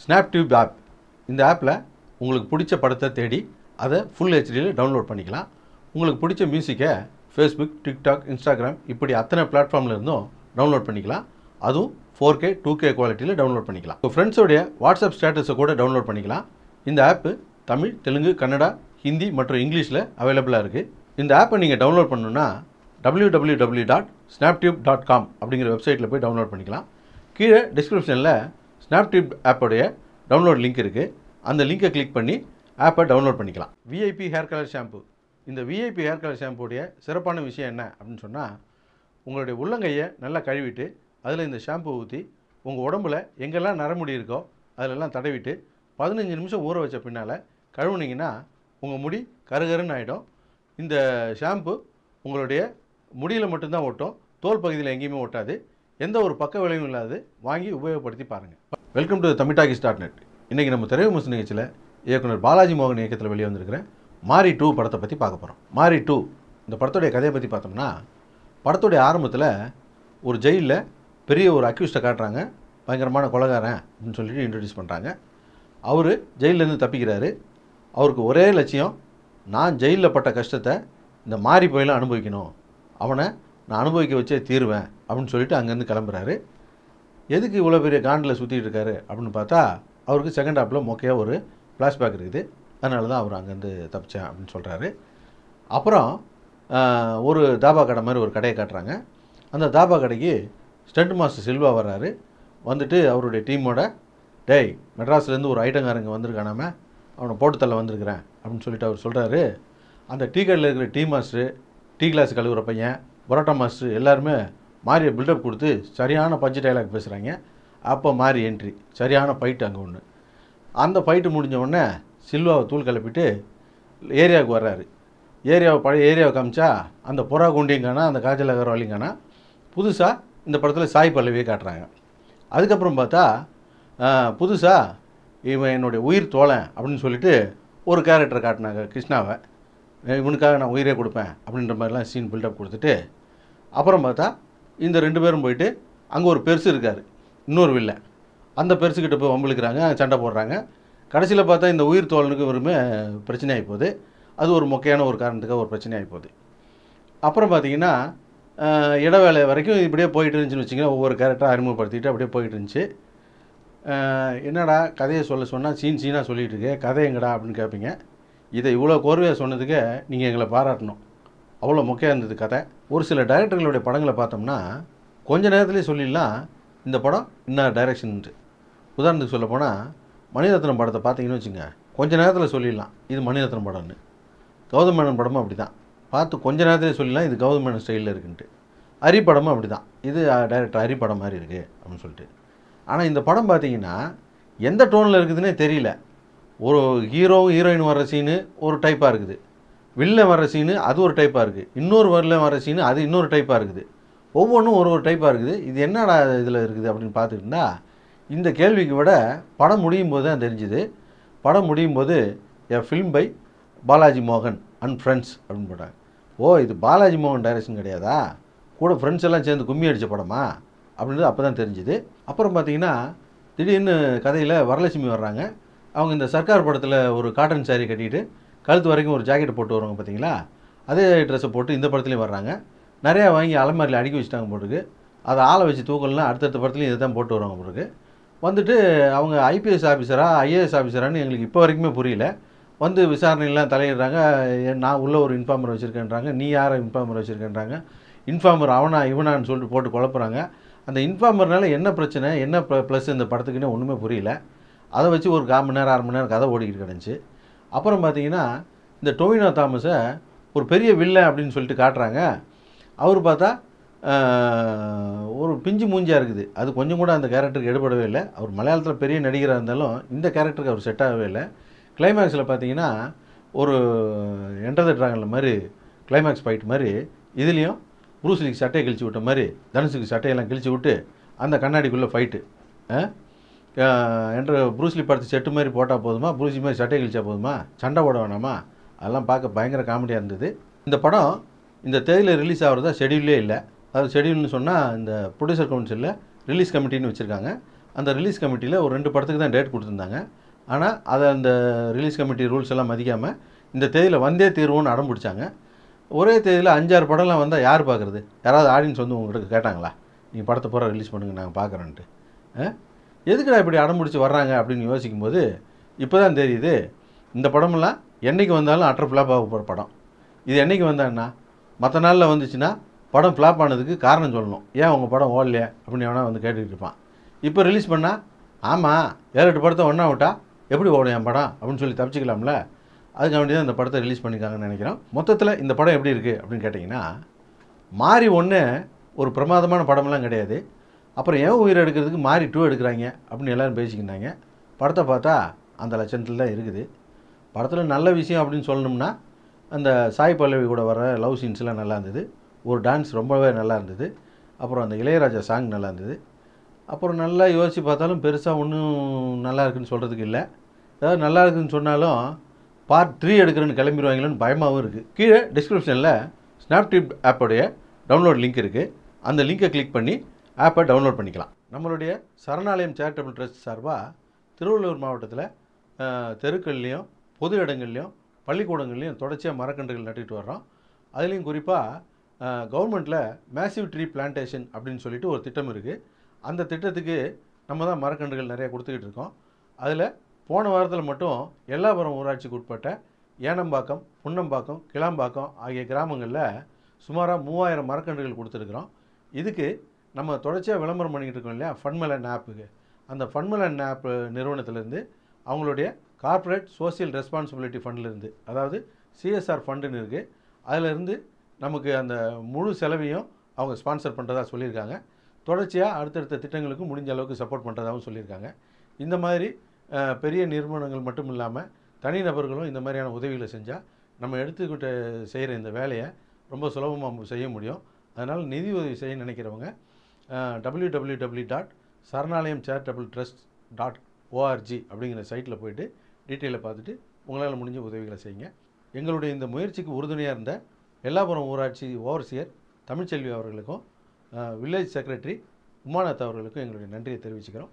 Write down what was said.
SnapTube app. இந்த ஆப்பில் உங்களுக்கு பிடிச்ச படத்தை தேடி அதை ஃபுல் ஹெச்டியில் டவுன்லோட் பண்ணிக்கலாம். உங்களுக்கு பிடிச்ச மியூசிக்கை ஃபேஸ்புக், டிக்டாக், இன்ஸ்டாகிராம் இப்படி அத்தனை பிளாட்ஃபார்மில் இருந்தும் டவுன்லோட் பண்ணிக்கலாம். அதுவும் 4K 2K குவாலிட்டியில் டவுன்லோட் பண்ணிக்கலாம். உங்கள் ஃப்ரெண்ட்ஸோடைய வாட்ஸ்அப் ஸ்டேட்டஸை கூட டவுன்லோட் பண்ணிக்கலாம். இந்த ஆப்பு தமிழ், தெலுங்கு, கன்னடா, ஹிந்தி மற்றும் இங்கிலீஷில் அவைலபிளாக இருக்குது. இந்த ஆப்பை நீங்கள் டவுன்லோட் பண்ணணுன்னா www.snaptube.com அப்படிங்கிற வெப்சைட்டில் போய் டவுன்லோட் பண்ணிக்கலாம். கீழே டிஸ்கிரிப்ஷனில் SnapTube ஆப்போடைய டவுன்லோட் லிங்க் இருக்குது. அந்த லிங்கை கிளிக் பண்ணி ஆப்பை டவுன்லோட் பண்ணிக்கலாம். VIP hair colour shampoo. இந்த விஐபி ஹேர் கலர் ஷாம்புடைய சிறப்பான விஷயம் என்ன அப்படின்னு சொன்னால், உங்களுடைய உள்ளங்கையை நல்லா கழுவிட்டு அதில் இந்த ஷாம்பு ஊற்றி உங்கள் உடம்புல எங்கெல்லாம் நரமுடி இருக்கோ அதிலெல்லாம் தடவிட்டு 15 நிமிஷம் ஊற வச்ச பின்னால் கழுவுனீங்கன்னா உங்கள் முடி கருகருன்னு ஆகிடும். இந்த ஷாம்பு உங்களுடைய முடியில் மட்டும்தான் ஒட்டும், தோல் பகுதியில் எங்கேயுமே ஒட்டாது. எந்த ஒரு பக்க விளைவும் இல்லாது வாங்கி உபயோகப்படுத்தி பாருங்கள். Welcome to Tamil Talkies. இன்றைக்கி நம்ம திரை விமர்சன நிகழ்ச்சியில் இயக்குனர் பாலாஜி மோகன் இயக்கத்தில் வெளியே வந்திருக்கிற மாரி 2 படத்தை பற்றி பார்க்க போகிறோம். மாரி 2 இந்த படத்துடைய கதையை பற்றி பார்த்தோம்னா, படத்துடைய ஆரம்பத்தில் ஒரு ஜெயிலில் பெரிய ஒரு அக்யூஸ்டை காட்டுறாங்க. பயங்கரமான கொலைகாரன் அப்படின்னு சொல்லிட்டு இன்ட்ரடியூஸ் பண்ணுறாங்க. அவர் ஜெயிலேருந்து தப்பிக்கிறாரு. அவருக்கு ஒரே லட்சியம், நான் ஜெயிலில் பட்ட கஷ்டத்தை இந்த மாரி போயெல்லாம் அனுபவிக்கணும், அவனை நான் அனுபவிக்க வச்சே தீருவேன் அப்படின்னு சொல்லிட்டு அங்கேருந்து கிளம்புறாரு. எதுக்கு இவ்வளோ பெரிய காண்டில் சுற்றிட்டு இருக்காரு அப்படின்னு பார்த்தா, அவருக்கு செகண்ட் ஹாப்பில் மொக்கையாக ஒரு ஃப்ளாஷ்பேக் இருக்குது. அதனால தான் அவர் அங்கேருந்து தப்பிச்சேன் அப்படின்னு சொல்கிறாரு. அப்புறம் ஒரு தாபா கடை மாதிரி ஒரு கடையை காட்டுறாங்க. அந்த தாபா கடைக்கு ஸ்டண்ட் மாஸ்டர் சில்வா வர்றாரு. வந்துட்டு அவருடைய டீமோட, டேய் மெட்ராஸ்லேருந்து ஒரு ஐட்டங்காரங்க வந்திருக்கானாம, அவனை போட்டு தள்ள வந்திருக்கிறேன் அப்படின்னு சொல்லிட்டு அவர் சொல்கிறாரு. அந்த டீ கடையில் இருக்கிற டீ மாஸ்டரு, டீ கிளாஸ் கழுவுற பையன், பரோட்டா மாஸ்டர் எல்லாருமே மாரியை பில்டப் கொடுத்து சரியான பஞ்சு டைலாக் பேசுகிறாங்க. அப்போ மாரி என்ட்ரி, சரியான ஃபைட்டு அங்கே ஒன்று. அந்த ஃபைட்டு முடிஞ்ச உடனே சில்வாவை தூள் கிளப்பிட்டு ஏரியாவுக்கு வர்றாரு. பழைய ஏரியாவை காமிச்சா அந்த புறா குண்டியும் காணா, அந்த காஜல் அகர்வாலையும் காணா. புதுசாக இந்த படத்தில் சாய் பல்லவியை காட்டுறாங்க. அதுக்கப்புறம் பார்த்தா புதுசாக இவன் என்னுடைய உயிர் தோழன் அப்படின்னு சொல்லிட்டு ஒரு கேரக்டரை காட்டினாங்க, கிருஷ்ணாவை. இவனுக்காக நான் உயிரே கொடுப்பேன் அப்படின்ற மாதிரிலாம் சீன் பில்டப் கொடுத்துட்டு, அப்புறம் பார்த்தா இந்த 2 பேரும் போயிட்டு அங்கே ஒரு பெருசு இருக்கார், இன்னொரு வில்லை. அந்த பெருசுக்கிட்ட போய் வம்பிழுக்கிறாங்க, சண்டை போடுறாங்க. கடைசியில் பார்த்தா இந்த உயிர் தோழனுக்கு வெறுமே பிரச்சனை ஆகி போகுது. அது ஒரு மொக்கையான ஒரு காரணத்துக்காக ஒரு பிரச்சனை ஆகி போகுது. அப்புறம் பார்த்திங்கன்னா இடைவேளை வரைக்கும் இப்படியே போயிட்டு இருந்துச்சுன்னு வச்சிங்கன்னா, ஒவ்வொரு கேரக்டராக அறிமுகப்படுத்திட்டு அப்படியே போயிட்டு இருந்துச்சு. என்னடா கதையை சொன்னால் சீனாக சொல்லிகிட்டு இருக்கே, கதை எங்கடா அப்படின்னு கேட்பீங்க. இதை இவ்வளோ கோர்வையாக சொன்னதுக்கு நீங்கள் எங்களை பாராட்டணும். அவ்வளோ மொக்கையாக இருந்தது கதை. ஒரு சில டைரக்டர்களுடைய படங்களை பார்த்தோம்னா கொஞ்ச நேரத்துலேயே சொல்லிடலாம் இந்த படம் இன்னும் டைரக்ஷன்ட்டு. உதாரணத்துக்கு சொல்ல போனால் மணிரத்னம் படத்தை பார்த்தீங்கன்னு வச்சுங்க, கொஞ்ச நேரத்தில் சொல்லிடலாம் இது மணிரத்னம் படம்னு. கௌதம் மேனன் படமும் அப்படி தான், பார்த்து கொஞ்ச நேரத்துலேயே சொல்லிடலாம் இது கௌதம் மேனன் ஸ்டைலில் இருக்குன்ட்டு. ஹரி படமும் அப்படி தான், இது டைரக்டர் ஹரி படம் மாதிரி இருக்குது அப்படின்னு சொல்லிட்டு. ஆனால் இந்த படம் பார்த்தீங்கன்னா எந்த டோனில் இருக்குதுன்னே தெரியல. ஒரு ஹீரோவும் ஹீரோயின் வர்ற சீனு ஒரு டைப்பாக இருக்குது, வில்லன் வர்ற சீனு அது ஒரு டைப்பாக இருக்குது, இன்னொரு வில்லன் வர்ற சீனு அது இன்னொரு டைப்பாக இருக்குது. ஒவ்வொன்றும் ஒரு டைப்பாக இருக்குது. இது என்னடா இதில் இருக்குது அப்படின்னு பார்த்துக்கிட்டா, இந்த கேள்விக்கு விட படம் முடியும் போது தான் தெரிஞ்சுது. படம் முடியும் போது எ ஃபில்ம் பை பாலாஜி மோகன் அண்ட் ஃப்ரெண்ட்ஸ் அப்படின்னு போட்டாங்க. ஓ, இது பாலாஜி மோகன் டைரக்ஷன் கிடையாதா, கூட ஃப்ரெண்ட்ஸ் எல்லாம் சேர்ந்து கும்மி அடித்த படமா அப்படின்றது அப்போ தான் தெரிஞ்சுது. அப்புறம் பார்த்திங்கன்னா திடீர்னு கதையில் வரலட்சுமி வர்றாங்க. அவங்க இந்த சர்க்கார் படத்தில் ஒரு காட்டன் சாரீ கட்டிட்டு கழுத்து வரைக்கும் ஒரு ஜாக்கெட் போட்டு வருவாங்க பார்த்தீங்களா, அதே ட்ரெஸ்ஸை போட்டு இந்த படத்துலையும் வர்றாங்க. நிறையா வாங்கி அலமாரியில் அடுக்கி வச்சுட்டாங்க போட்டுருக்கு. அதை ஆளை வச்சு தூக்கலன்னா அடுத்தடுத்த படத்துலையும் இதை தான் போட்டு வருவாங்க போட்டுருக்கு. வந்துட்டு அவங்க ஐபிஎஸ் ஆஃபீஸரா ஐஏஎஸ் ஆஃபீஸரான்னு எங்களுக்கு இப்போ வரைக்குமே புரியல. வந்து விசாரணையெல்லாம் தலையிடுறாங்க. நான் உள்ள ஒரு இன்ஃபார்மர் வச்சுருக்கேன்றாங்க, நீ யாரை இன்ஃபார்மர் வச்சுருக்கேன்றாங்க. இன்ஃபார்மர் அவனா இவனான்னு சொல்லிட்டு போட்டு குழப்புறாங்க. அந்த இன்ஃபார்மர்னால என்ன பிரச்சனை, என்ன ப்ளஸ் இந்த படத்துக்குன்னு ஒன்றுமே புரியல. அதை வச்சு ஒரு 1/4 மணி நேரம் 1/2 மணி நேரம் கதை ஓடிக்கிட்டு கிடந்துச்சு. அப்புறம் பார்த்திங்கன்னா இந்த டொவினோ தாமஸை ஒரு பெரிய வில்லன் அப்படின்னு சொல்லிட்டு காட்டுறாங்க. அவர் பார்த்தா ஒரு பிஞ்சு மூஞ்சியாக இருக்குது. அது கொஞ்சம் கூட அந்த கேரக்டருக்கு எடுபடவே இல்லை. அவர் மலையாளத்தில் பெரிய நடிகராக இருந்தாலும் இந்த கேரக்டருக்கு அவர் செட் ஆகவே இல்லை. கிளைமேக்ஸில் பார்த்தீங்கன்னா ஒரு என்டர் த டிராகன் மாதிரி கிளைமேக்ஸ் ஃபைட் மாதிரி இதுலேயும் ப்ரூஸ்லிக்கு சட்டையை கிழிச்சு விட்ட மாதிரி தனுஷுக்கு சட்டையெல்லாம் கிழிச்சு விட்டு அந்த கண்ணாடிக்குள்ளே ஃபைட்டு. என்ற ப்ரூஸ்லி படத்து செட்டு மாதிரி போட்டால் போதுமா, ப்ரூஸ்லி மாதிரி சட்டை கிழிச்சா போதுமா, சண்டை போட வேணாமா, அதெல்லாம் பார்க்க பயங்கர காமெடியாக இருந்தது. இந்த படம் இந்த தேதியில் ரிலீஸ் ஆகிறதா ஷெடியூலே இல்லை. அது ஷெடியூல்னு சொன்னால் இந்த ப்ரொடியூசர் கவுன்சிலில் ரிலீஸ் கமிட்டின்னு வச்சுருக்காங்க. அந்த ரிலீஸ் கமிட்டியில் ஒரு 2 படத்துக்கு தான் டேட் கொடுத்துருந்தாங்க. ஆனால் அதை அந்த ரிலீஸ் கமிட்டி ரூல்ஸ் எல்லாம் மதிக்காமல் இந்த தேதியில் வந்தே தீர்வோன்னு அடம் பிடிச்சாங்க. ஒரே தேதியில் 5-6 படம்லாம் வந்தால் யார் பார்க்குறது? யாராவது ஆடியன்ஸ் வந்து உங்கள்கிட்ட கேட்டாங்களா, நீங்கள் படத்தை பூரா ரிலீஸ் பண்ணுங்கள் நாங்கள் பார்க்குறோன்ட்டு? எதுக்குடா இப்படி அடம் பிடிச்சி வர்றாங்க அப்படின்னு யோசிக்கும்போது இப்போ தான் தெரியுது, இந்த படமெல்லாம் என்றைக்கு வந்தாலும் அட்டர் ஃப்ளாப் ஆக போகிற படம். இது என்றைக்கு வந்தான்னா மற்ற நாளில் வந்துச்சுன்னா படம் ஃப்ளாப் ஆனதுக்கு காரணம் சொல்லணும். ஏன் உங்கள் படம் ஓடலையே அப்படின்னு எவனா வந்து கேட்டுக்கிட்டு இருப்பான். இப்போ ரிலீஸ் பண்ணால் ஆமாம் 7-8 படத்தை ஒன்றா விட்டா எப்படி ஓடும் என் படம் அப்படின்னு சொல்லி தப்பிச்சிக்கலாம்ல. அதுக்காக வேண்டி தான் இந்த படத்தை ரிலீஸ் பண்ணியிருக்காங்கன்னு நினைக்கிறோம். மொத்தத்தில் இந்த படம் எப்படி இருக்குது அப்படின்னு கேட்டிங்கன்னா, மாறி 1 ஒரு பிரமாதமான படமெல்லாம் கிடையாது. அப்புறம் ஏன் உயிரை எடுக்கிறதுக்கு மாறி 2 எடுக்கிறாங்க அப்படின்னு எல்லோரும் பேசிக்கிட்டாங்க. படத்தை பார்த்தா அந்த லட்சணத்தில் தான் இருக்குது. படத்தில் நல்ல விஷயம் அப்படின்னு சொல்லணும்னா அந்த சாய் பல்லவி கூட வர லவ் சீன்ஸ்லாம் நல்லா இருந்தது. ஒரு டான்ஸ் ரொம்பவே நல்லா இருந்தது. அப்புறம் அந்த இளையராஜா சாங் நல்லா இருந்தது. அப்புறம் நல்லா யோசித்து பார்த்தாலும் பெருசாக ஒன்றும் நல்லா இருக்குதுன்னு சொல்கிறதுக்கு இல்லை. ஏதாவது நல்லா இருக்குதுன்னு சொன்னாலும் பார்ட் 3 எடுக்கிறேன்னு கிளம்பிடுவாங்களோன்னு பயமாகவும் இருக்குது. கீழே டிஸ்கிரிப்ஷனில் ஸ்னாப்டிப் ஆப்போடைய டவுன்லோட் லிங்க் இருக்குது. அந்த லிங்கை கிளிக் பண்ணி ஆப்பை டவுன்லோட் பண்ணிக்கலாம். நம்மளுடைய சரணாலயம் சேரிட்டபிள் ட்ரஸ்ட் சார்பாக திருவள்ளூர் மாவட்டத்தில் தெருக்கள்லேயும் பொது இடங்கள்லையும் பள்ளிக்கூடங்கள்லையும் தொடர்ச்சியாக மரக்கன்றுகள் நட்டுட்டு வர்றோம். அதுலேயும் குறிப்பாக கவர்மெண்ட்டில் மேசிவ் ட்ரீ பிளான்டேஷன் அப்படின்னு சொல்லிட்டு ஒரு திட்டம் இருக்குது. அந்த திட்டத்துக்கு நம்ம தான் மரக்கன்றுகள் நிறையா கொடுத்துக்கிட்டு இருக்கோம். அதில் போன வாரத்தில் மட்டும் எல்லாபுரம் ஊராட்சிக்கு உட்பட்ட ஏனம்பாக்கம், புன்னம்பாக்கம், கிளாம்பாக்கம் ஆகிய கிராமங்களில் சுமாராக 3000 மரக்கன்றுகள் கொடுத்துருக்குறோம். இதுக்கு நம்ம தொடர்ச்சியாக விளம்பரம் பண்ணிக்கிட்டு இருக்கோம் இல்லையா, ஃபன்மெலன் ஆப்புக்கு. அந்த ஃபன்மெலன் ஆப் நிறுவனத்திலேருந்து அவங்களுடைய கார்ப்பரேட் சோசியல் ரெஸ்பான்சிபிலிட்டி ஃபண்ட்லேருந்து, அதாவது சிஎஸ்ஆர் ஃபண்டுன்னு இருக்குது, அதிலிருந்து நமக்கு அந்த முழு செலவையும் அவங்க ஸ்பான்சர் பண்ணுறதா சொல்லியிருக்காங்க. தொடர்ச்சியாக அடுத்தடுத்த திட்டங்களுக்கு முடிஞ்ச அளவுக்கு சப்போர்ட் பண்ணுறதாகவும் சொல்லியிருக்காங்க. இந்த மாதிரி பெரிய நிறுவனங்கள் மட்டும் இல்லாமல் தனிநபர்களும் இந்த மாதிரியான உதவிகளை செஞ்சால் நம்ம எடுத்துக்கிட்ட செய்கிற இந்த வேலையை ரொம்ப சுலபமாக செய்ய முடியும். அதனால் நிதி உதவி செய்ய நினைக்கிறவங்க www.sarnalayamcharitabletrust.org அப்படிங்கிற சைட்டில் போய்ட்டு டீட்டெயிலை பார்த்துட்டு உங்களால் முடிஞ்ச உதவிகளை செய்யுங்க. எங்களுடைய இந்த முயற்சிக்கு உறுதுணையாக இருந்த எல்லாபுரம் ஊராட்சி ஓவர்சியர் தமிழ்ச்செல்வி அவர்களுக்கும் வில்லேஜ் செக்ரட்டரி உமாநாத் அவர்களுக்கும் எங்களுடைய நன்றியை தெரிவிச்சுக்கிறோம்.